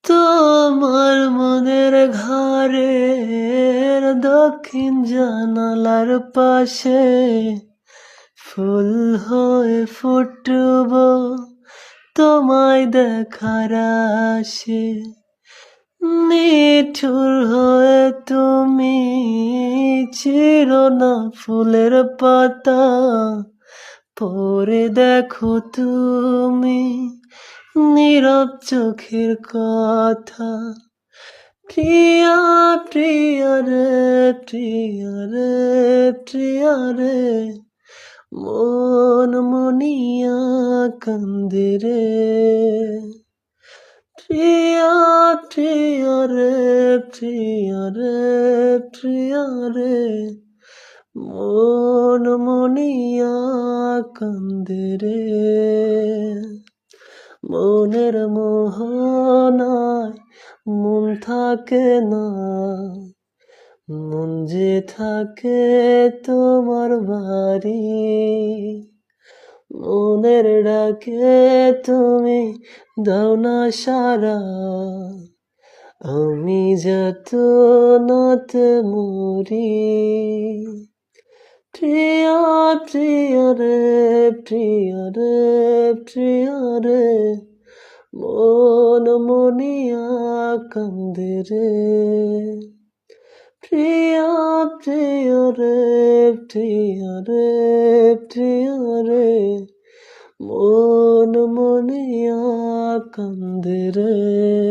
তোমার মনের ঘরের দক্ষিণ জানালার পাশে ফুল হয়ে ফুটব তোমায় দেখার আশে। নিঠুর হয়ে তুমি চিরো না ফুলের পাতা, পড়ে দেখো তুমি নীরব চোখের কথা। প্রিয়া প্রিয়া রে প্রিয়া রে প্রিয়া রে, মন মনিয়া কান্দে রে। প্রিয়া প্রিয়া রে প্রিয়া রে প্রিয়া রে, মন মনিয়া কান্দে রে। মনের মোহনায় মন থাকে না, মন যে থাকে তোমার বাড়ি। মনের ডাকে তুমি দাও না সারা, আমি যত নাতে মরি। প্রিয়া প্রিয়া রে প্রিয়া রে প্রিয়া রে, মন মনিয়া কান্দে রে। প্রিয়া প্রিয়া রে প্রিয়া রে প্রিয়া রে, মন মনিয়া কান্দে রে।